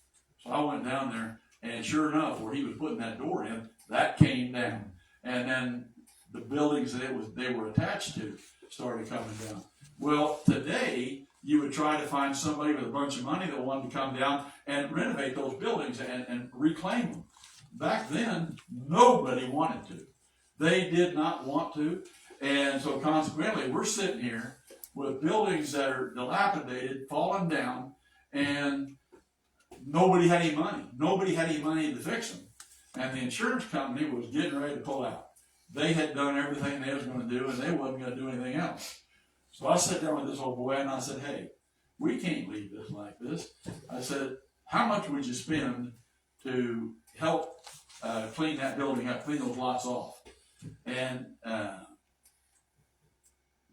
So I went down there, and sure enough, where he was putting that door in, that came down. And then the buildings that they were attached to started coming down. Well, today, you would try to find somebody with a bunch of money that wanted to come down and renovate those buildings and reclaim them. Back then, nobody wanted to. They did not want to. And so consequently, we're sitting here with buildings that are dilapidated, falling down, and nobody had any money. Nobody had any money to fix them. And the insurance company was getting ready to pull out. They had done everything they was going to do, and they wasn't going to do anything else. So I sat down with this old boy, and I said, hey, we can't leave this like this. I said, how much would you spend to help clean that building up, clean those lots off? And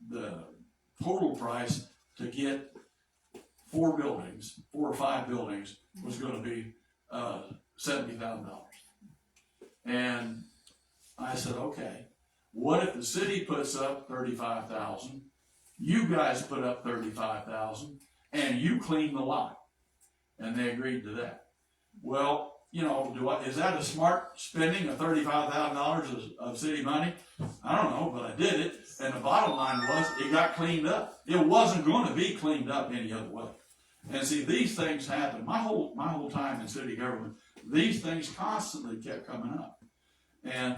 the total price to get 4 buildings, 4 or 5 buildings, was going to be $70,000. And I said, okay, what if the city puts up $35,000, you guys put up $35,000, and you clean the lot? And they agreed to that. Well, you know, is that a smart spending of $35,000 of city money? I don't know, but I did it. And the bottom line was, it got cleaned up. It wasn't going to be cleaned up any other way. And see, these things happen. My whole time in city government, these things constantly kept coming up. And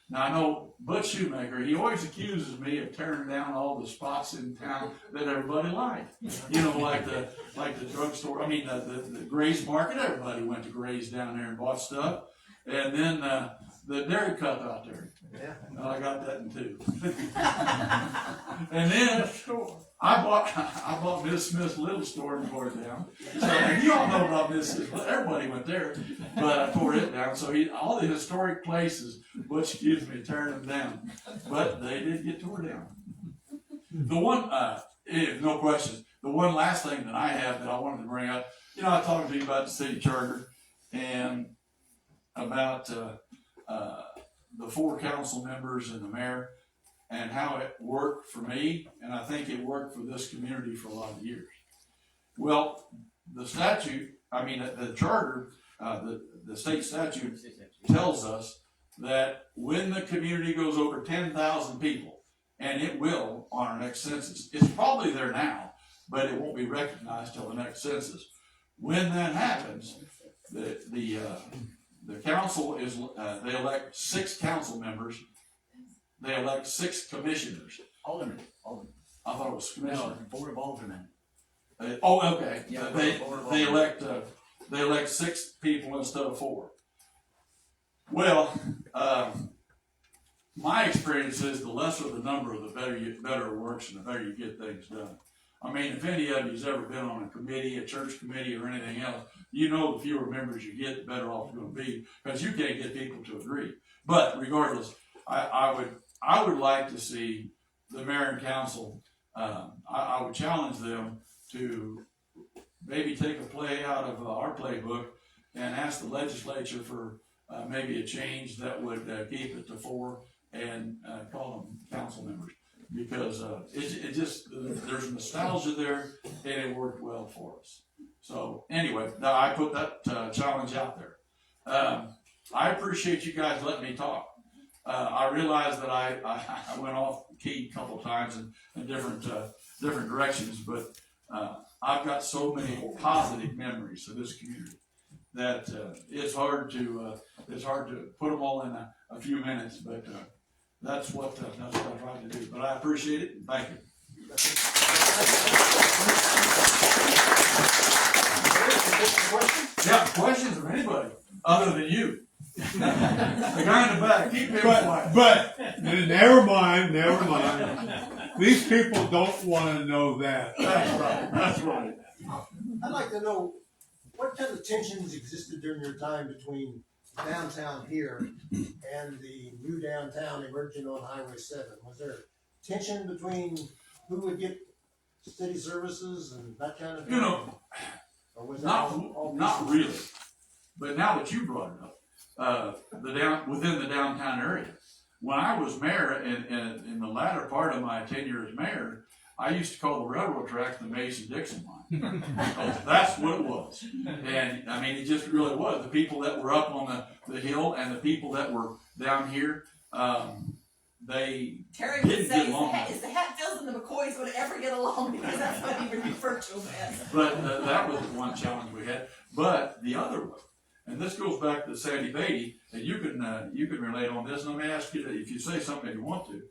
now I know Butch Shoemaker, he always accuses me of tearing down all the spots in town that everybody liked. You know, like the drugstore, I mean, the Gray's Market, everybody went to Gray's down there and bought stuff. And then the Dairy Cup out there. Yeah. I got that in 2. And then I bought Miss Smith's little store and tore it down. So you all know about Miss Smith. Everybody went there, but I tore it down. So all the historic places, Butch accused me of tearing them down, but they did get tore down. The one, no question. The one last thing that I have that I wanted to bring up, you know, I talked to you about the city charter and about the 4 council members and the mayor, and how it worked for me, and I think it worked for this community for a lot of years. Well, the statute, I mean, the charter, the state statute tells us that when the community goes over 10,000 people, and it will on our next census, it's probably there now, but it won't be recognized till the next census. When that happens, the council is, they elect 6 council members. They elect 6 commissioners. Alderman. I thought it was commissioner. No, Board of Aldermen. Okay. Yeah, They elect 6 people instead of 4. Well, my experience is the lesser the number, the better it works, and the better you get things done. I mean, if any of you's ever been on a committee, a church committee, or anything else, you know the fewer members you get, the better off you're going to be, because you can't get people to agree. But regardless, I would like to see the mayor and council. I would challenge them to maybe take a play out of our playbook and ask the legislature for maybe a change that would keep it to 4 and call them council members. Because it just, there's nostalgia there, and it worked well for us. So anyway, I put that challenge out there. I appreciate you guys letting me talk. I realize that I went off key a couple times in different directions, but I've got so many positive memories of this community that it's hard to put them all in a few minutes, but that's what I tried to do. But I appreciate it, and thank you. Yeah, questions from anybody other than you? The guy in the back, keep him quiet. But never mind. These people don't want to know that. That's right. That's right. I'd like to know, what kind of tensions existed during your time between downtown here and the new downtown emerging on Highway 7? Was there tension between who would get city services and that kind of thing? You know, or was that not really. But now that you brought it up, within the downtown area, when I was mayor and in the latter part of my tenure as mayor, I used to call the railroad tracks the Mason-Dixon line. That's what it was. And I mean, it just really was. The people that were up on the hill and the people that were down here, they Terry didn't would get say, along. is the Hatfields and the McCoys going to ever get along? Because that's what he would refer to them as. But that was one challenge we had. But the other one, and this goes back to Sandy Beatty, and you can relate on this, and let me ask you if you say something if you want to.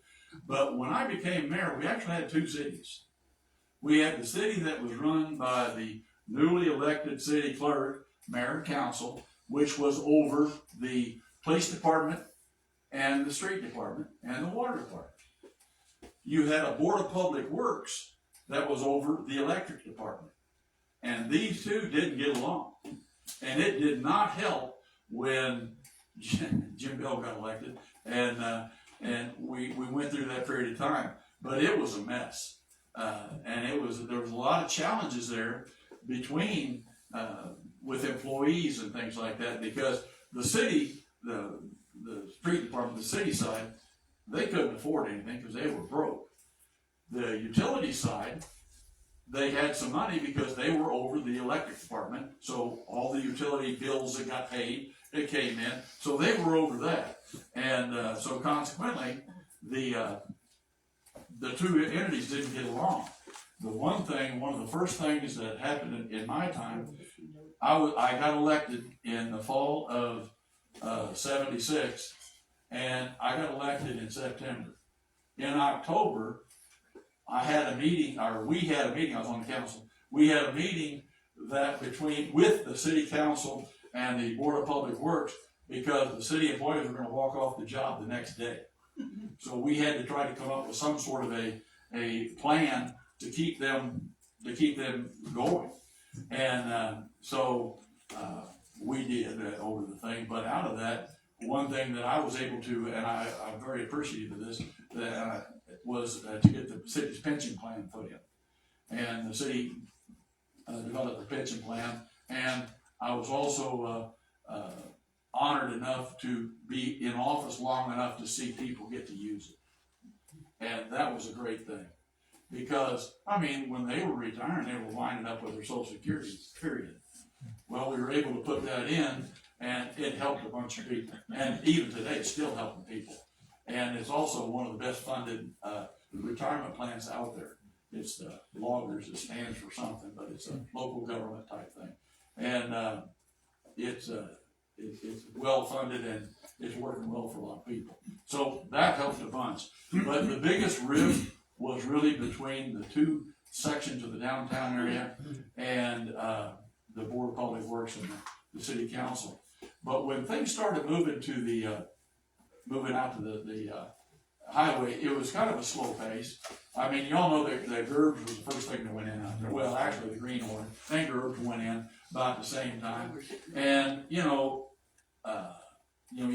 But when I became mayor, we actually had two cities. We had the city that was run by the newly elected city clerk, mayor, and council, which was over the police department and the street department and the water department. You had a board of public works that was over the electric department. And these two didn't get along. And it did not help when Jim Bell got elected, and we went through that period of time. But it was a mess, and there was a lot of challenges there between with employees and things like that, because the city, the street department, the city side, they couldn't afford anything because they were broke. The utility side, they had some money because they were over the electric department, so all the utility bills that got paid, it came in, so they were over that. And so consequently, the two entities didn't get along. One of the first things that happened in my time, I got elected in the fall of 76, and I got elected in September. In October, we had a meeting, I was on the council, we had a meeting with the city council and the Board of Public Works, because the city employees were gonna walk off the job the next day. So we had to try to come up with some sort of a plan to keep them going. And so we did over the thing, but out of that, one thing that I was able to, and I'm very appreciative of this, was to get the city's pension plan put in. And the city developed the pension plan, and I was also honored enough to be in office long enough to see people get to use it. And that was a great thing. Because, I mean, when they were retiring, they were winding up with their Social Security, period. Well, we were able to put that in, and it helped a bunch of people. And even today, it's still helping people. And it's also one of the best funded retirement plans out there. It's the Loggers, it stands for something, but it's a local government type thing. And it's well funded, and it's working well for a lot of people. So that helped a bunch. But the biggest rift was really between the two sections of the downtown area and the Board of Public Works and the City Council. But when things started moving out to the highway, it was kind of a slow pace. I mean, you all know that Gerbs was the first thing that went in out there. Well, actually, the Greenhorn and Gerbs went in about the same time. And you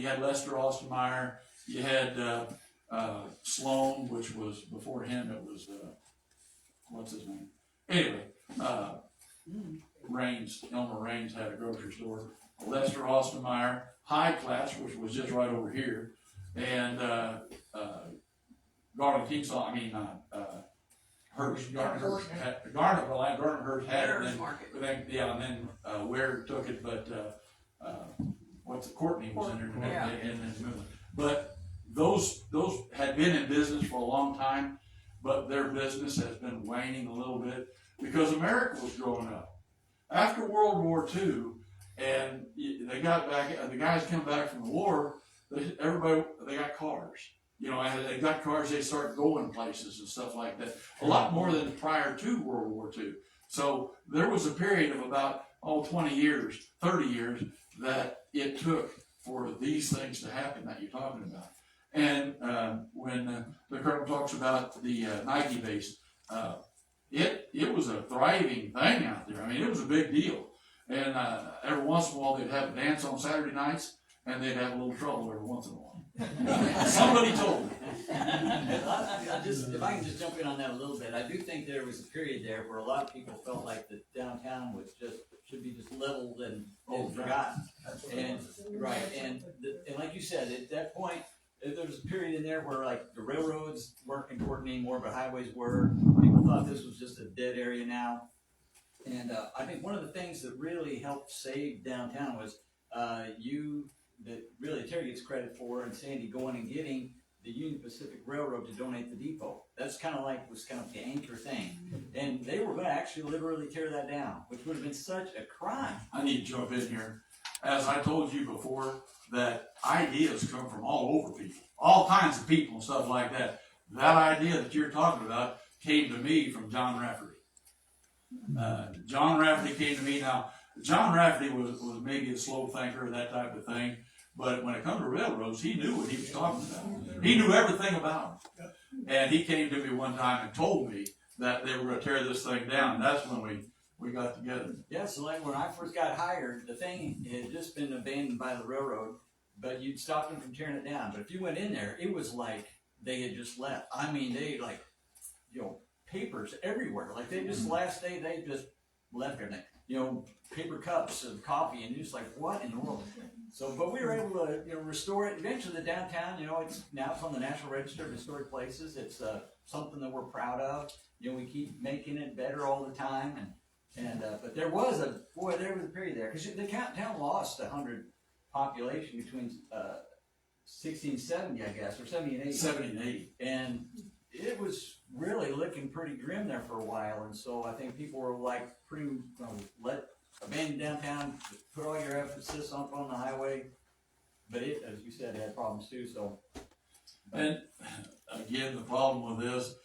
had Lester Ostermeyer, you had Sloan, which was before him. It was what's his name? Anyway, Elmer Raines had a grocery store. Lester Ostermeyer, High Class, which was just right over here, and Garland Keenshaw. Hearst. Garner Hearst had it, and then Ware took it, but Courtney was in there, and then but those had been in business for a long time, but their business has been waning a little bit because America was growing up. After World War II And they got back, the guys come back from the war, they got cars. You know, and they got cars, they start going places and stuff like that. A lot more than prior to World War II. So there was a period of about, 20 years, 30 years that it took for these things to happen that you're talking about. And when the colonel talks about the Nike base, it was a thriving thing out there. I mean, it was a big deal. And every once in a while they'd have a dance on Saturday nights, and they'd have a little trouble every once in a while. Somebody told me. If I can just jump in on that a little bit, I do think there was a period there where a lot of people felt like the downtown was should be just leveled and forgotten. And right, and like you said, at that point, there was a period in there where like the railroads weren't important anymore, but highways were. People thought this was just a dead area now. And I think one of the things that really helped save downtown was that really Terry gets credit for, and Sandy going and getting the Union Pacific Railroad to donate the depot. That's was kind of the anchor thing. And they were going to actually literally tear that down, which would have been such a crime. I need to jump in here. As I told you before, that ideas come from all over people, all kinds of people and stuff like that. That idea that you're talking about came to me from John Rafferty. John Rafferty came to me. Now, John Rafferty was maybe a slow thinker, that type of thing. But when it comes to railroads, he knew what he was talking about. He knew everything about them. And he came to me one time and told me that they were going to tear this thing down. That's when we got together. Yeah, so like when I first got hired, the thing had just been abandoned by the railroad, but you'd stop them from tearing it down. But if you went in there, it was like they had just left. I mean, they papers everywhere. Like they just last day, they just left everything. Paper cups of coffee, and you're just like, what in the world? So, but we were able to, restore it. Eventually, the downtown, it's on the National Register of Historic Places. It's something that we're proud of. We keep making it better all the time, but there was a period there because the town lost 100 population between 1670, I guess, or 70 and 80. 70 and 80. And it was really looking pretty grim there for a while, and so I think people were like abandon downtown, put all your emphasis on the highway, but it, as you said, had problems too, so. And again, the problem with this,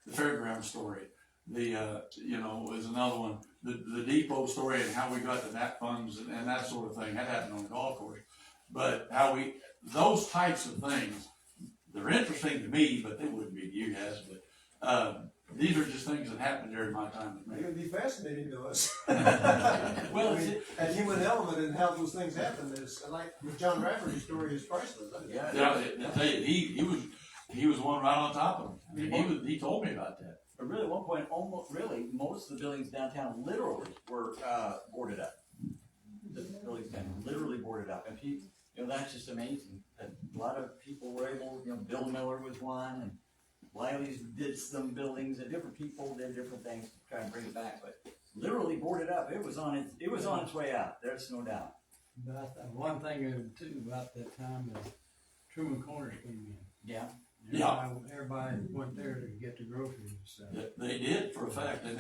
the fairground story, is another one. The depot story and how we got the NAP funds and that sort of thing, that happened on the golf course. But those types of things, they're interesting to me, but they wouldn't be to you guys, but these are just things that happened during my time with It me. would be fascinating to us. Well, that human element and how those things happen is, like the John Rafferty story, is priceless. yeah. I tell you, he was one right on top of him. I mean, he told me about that. But really, at one point, most of the buildings downtown literally were boarded up. The buildings down literally boarded up, and that's just amazing. That a lot of people were able. Bill Miller was one, and Wiley's did some buildings, and different people did different things to try and bring it back. But literally boarded up. It was on its way out. There's no doubt. But one thing too about that time is Truman Corners came in. Yeah. Everybody went there to get the groceries and stuff. They did for a fact, and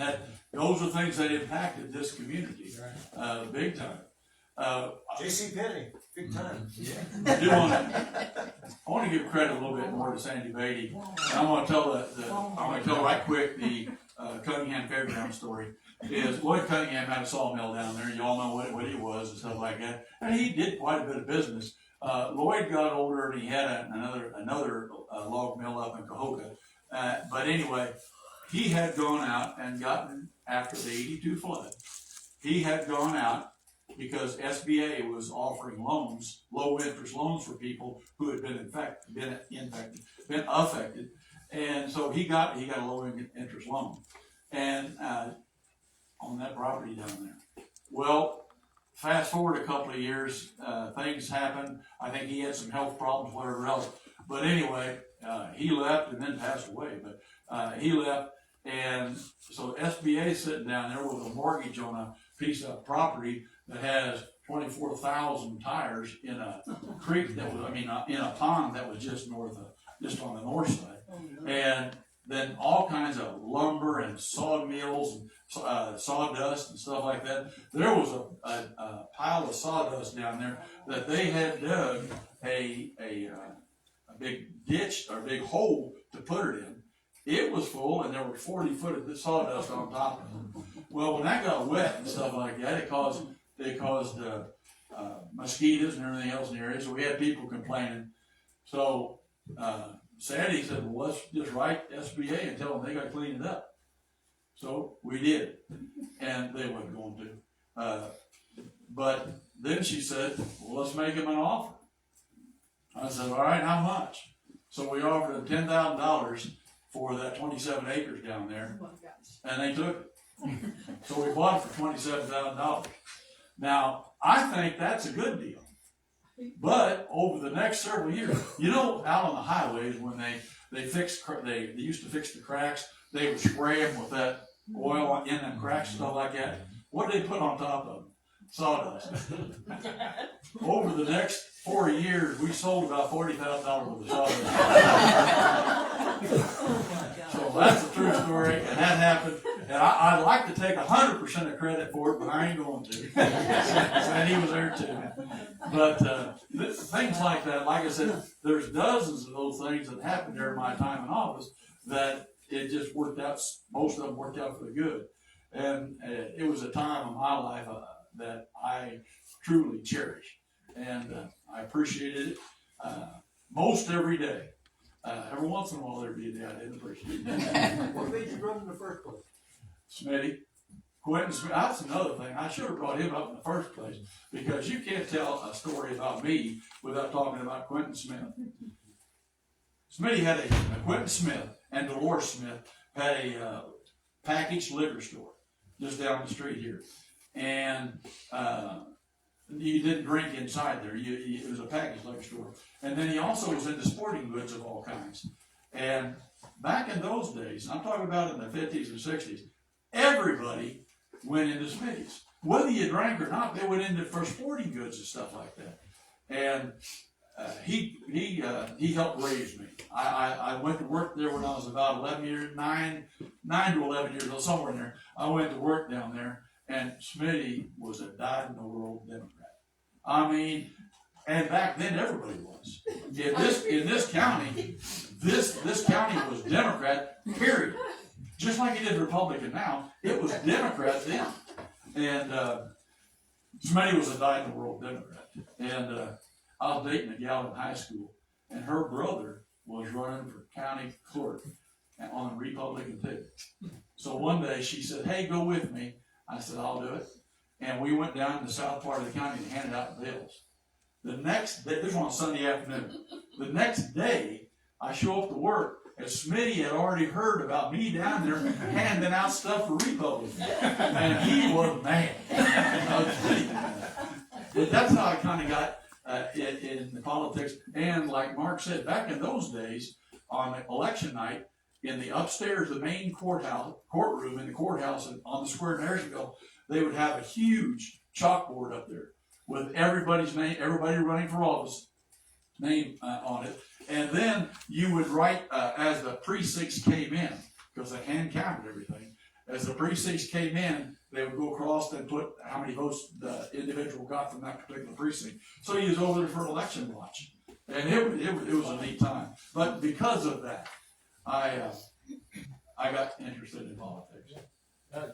those are things that impacted this community, big time. J.C. Penney, big time. I want to give credit a little bit more to Sandy Beatty. And I want to tell right quick the Cunningham Fairground story. Is Lloyd Cunningham had a sawmill down there, and you all know what he was and stuff like that. And he did quite a bit of business. Lloyd got older, and he had another log mill up in Cahokia. But anyway, he had gone out and gotten, after the 82 flood, he had gone out because SBA was offering loans, low interest loans for people who had been affected. And so he got a low interest loan. And on that property down there. Well, fast forward a couple of years, things happened. I think he had some health problems, whatever else. But anyway, he left and then passed away. But he left, and so SBA sitting down there with a mortgage on a piece of property that has 24,000 tires in a creek in a pond that was just on the north side. And then all kinds of lumber and sawmills and sawdust and stuff like that. There was a pile of sawdust down there that they had dug a big ditch or a big hole to put it in. It was full, and there were 40 foot of sawdust on top of it. Well, when that got wet and stuff like that, it caused mosquitoes and everything else in the area. So we had people complaining. So Sandy said, "Well, let's just write SBA and tell them they got to clean it up." So we did, and they weren't going to. But then she said, "Well, let's make them an offer." I said, "All right, how much?" So we offered them $10,000 for that 27 acres down there, Oh my gosh. and they took it. So we bought it for $27,000. Now, I think that's a good deal. But over the next several years, out on the highways when they used to fix the cracks, they would spray them with that oil in them cracks and stuff like that. What did they put on top of them? Sawdust. Over the next 4 years, we sold about $40,000 worth of sawdust. So that's a true story, and that happened. And I'd like to take 100% of credit for it, but I ain't going to. And he was there too. But things like that, like I said, there's dozens of those things that happened during my time in office that it just worked out. Most of them worked out for the good, and it was a time of my life that I truly cherish, and I appreciated it most every day. Every once in a while there'd be a day I didn't appreciate it. What made you run in the first place? Smitty, Quentin Smith, that's another thing. I should have brought him up in the first place, because you can't tell a story about me without talking about Quentin Smith. Smitty had Quentin Smith and Dolores Smith had a packaged liquor store just down the street here. And you didn't drink inside there. It was a packaged liquor store. And then he also was into sporting goods of all kinds. And back in those days, I'm talking about in the 50s and 60s, everybody went into Smitty's. Whether you drank or not, they went into for sporting goods and stuff like that. And he helped raise me. I went to work there when I was about 11 years, 9 to 11 years old, somewhere in there. I went to work down there, and Smitty was a dyed-in-the-world Democrat. I mean, and back then everybody was. In this county, this county was Democrat, period. Just like it is Republican now, it was Democrat then. And Smitty was a dyed-in-the-world Democrat. And I was dating a gal in high school, and her brother was running for county clerk on a Republican ticket. So one day she said, "Hey, go with me." I said, "I'll do it." And we went down to the south part of the county and handed out bills. The next day, this was on Sunday afternoon. The next day, I show up to work, and Smitty had already heard about me down there handing out stuff for Republicans. And he was mad. But that's how I kind of got in the politics. And like Mark said, back in those days, on election night, in the upstairs, the main courtroom in the courthouse on the square in Harrisville, they would have a huge chalkboard up there with everybody's name, everybody running for office name on it. And then you would write as the precincts came in, because they hand counted everything. As the precincts came in, they would go across and put how many votes the individual got from that particular precinct. So he was over there for election watch. And it was a neat time. But because of that, I got interested in politics.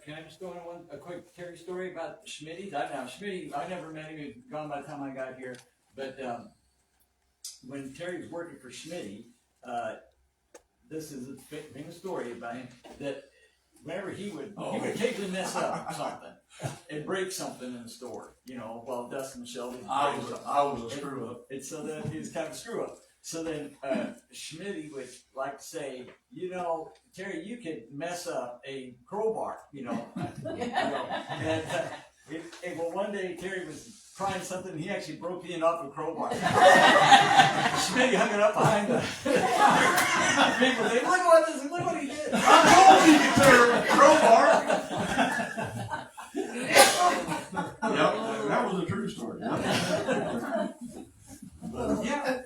Can I just go into a quick Terry story about Schmitty? I never met him. He was gone by the time I got here. But when Terry was working for Schmitty, this is a famous story about him, that whenever he would occasionally mess up something and break something in the store, while dusting the shelves. I was a screw up. And so then he was kind of a screw up. So then Schmitty would like to say, Terry, you could mess up a crowbar, And well, one day Terry was trying something, and he actually broke the end off a crowbar. Schmitty hung it up behind the people. They look what he did. I told you to tear a crowbar. Yep, that was a true story.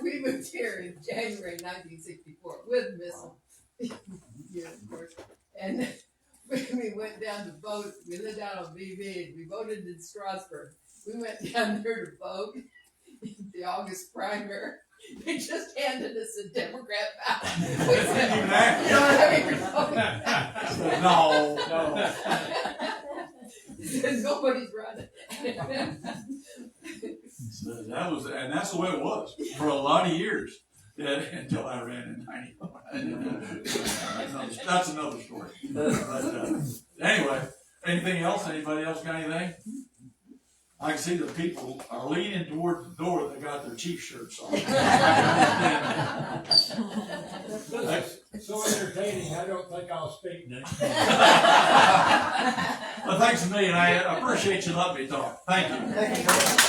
We moved here in January 1964 with Miss Yeah, of course. And we went down to vote. We lived out on VV. We voted in Strasburg. We went down there to vote in the August primary. They just handed us a Democrat ballot. We said, Even that? "No, No. Said, nobody's running." So that was, and that's the way it was for a lot of years, until I ran in 91. That's another story. But, anyway, anything else? Anybody else got anything? I can see the people are leaning towards the door that got their chief shirts on. So entertaining, I don't think I'll speak next. Well, thanks a million. I appreciate you letting me talk. Thank you. Thank you.